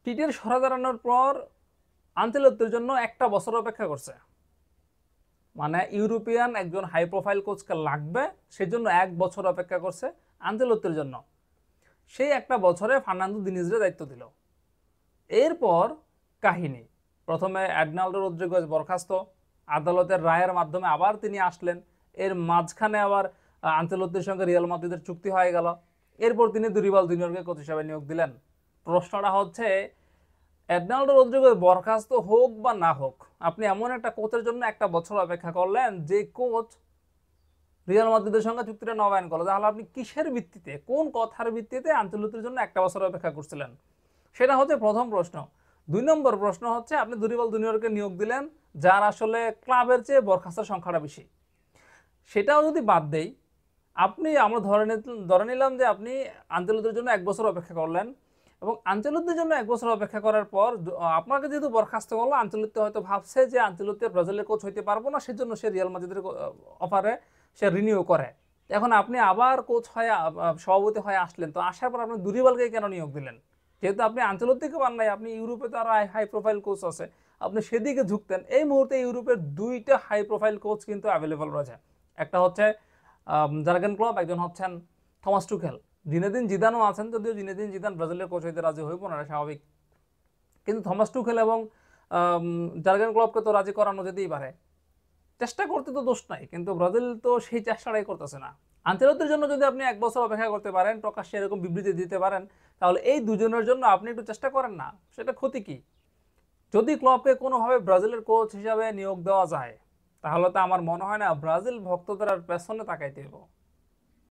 টিটের সরে দাঁড়ানোর পর আনচেলত্তির জন্য একটা বছর অপেক্ষা করছে। মানে ইউরোপিয়ান একজন হাই প্রোফাইল কোচকে লাগবে, সেজন্য এক বছর অপেক্ষা করছে আনচেলত্তির জন্য। সেই একটা বছরে ফার্নান্দো দিনিজরে দায়িত্ব দিল। এরপর কাহিনী, প্রথমে এডনাল্ডো রদ্রিগেজ বরখাস্ত, আদালতের রায়ের মাধ্যমে আবার তিনি আসলেন। এর মাঝখানে আবার আনচেলত্তির সঙ্গে রিয়াল মাদ্রিদের চুক্তি হয়ে গেল। এরপর তিনি দুরিবাল জুনিয়রকে কোচ হিসাবে নিয়োগ দিলেন। প্রশ্নটা হচ্ছে, এডনাল্ডো রদ্রিগেজ বরখাস্ত হোক বা না হোক, আপনি এমন একটা কোচের জন্য একটা বছর অপেক্ষা করলেন যে কোচ রিয়াল মাদ্রিদের সঙ্গে চুক্তিটা নবায়ন করলো। তাহলে আপনি কিসের ভিত্তিতে, কোন কথার ভিত্তিতে আনচেলত্তির জন্য একটা বছর অপেক্ষা করছিলেন? সেটা হচ্ছে প্রথম প্রশ্ন। 2 নম্বর প্রশ্ন হচ্ছে, আপনি দুরিবাল জুনিয়রকে নিয়োগ দিলেন, যার আসলে ক্লাবের চেয়ে বরখাস্তের সংখ্যাটা বেশি। সেটাও যদি বাদ দেই, আমরা ধরে নিলাম যে আপনি আনচেলত্তির জন্য এক বছর অপেক্ষা করলেন, এবং আনচেলত্তির জন্য এক বছর অপেক্ষা করার পর আপনাকে যেহেতু বরখাস্ত করলো, আনচেলত্তি হয়তো ভাবছে যে আনচেলত্তি ব্রাজিলের কোচ হইতে পারবো না, সেজন্য সে রিয়াল মাদ্রিদের অফারে সে রিনিউ করে। এখন আপনি আবার কোচ হয়ে সভাপতি হয়ে আসলেন, তো আসার পর আপনি দুরিবালকে কেন নিয়োগ দিলেন? যেহেতু আপনি আনচেলত্তিকে পান নাই, আপনি ইউরোপে তো আরো হাই প্রোফাইল কোচ আছে, আপনি সেদিকে ঝুঁকতেন। এই মুহূর্তে ইউরোপের 2টা হাই প্রোফাইল কোচ কিন্তু অ্যাভেলেবল রয়েছে। একটা হচ্ছে জার্গেন ক্লপ, একজন হচ্ছেন থমাস টুখেল। জিনেদিন জিদানও আছেন, যদিও জিনেদিন জিদান ব্রাজিলের কোচ হইতে রাজি হইব না, স্বাভাবিক। কিন্তু থমাস টুখেল এবং জার্গেন ক্লপকে তো রাজি করানো যেতেই পারে। চেষ্টা করতে তো দোষ নাই, কিন্তু ব্রাজিল তো সেই চেষ্টাটাই করতেছে না। আনচেলত্তির জন্য যদি আপনি এক বছর অপেক্ষা করতে পারেন, প্রকাশ্যে এরকম বিবৃতি দিতে পারেন, তাহলে এই দুজনের জন্য আপনি একটু চেষ্টা করেন না, সেটা ক্ষতি কি? যদি ক্লবকে কোনোভাবে ব্রাজিলের কোচ হিসাবে নিয়োগ দেওয়া যায়, তাহলে তো আমার মনে হয় না ব্রাজিল ভক্তদের আর পেছনে তাকাইতে হবে।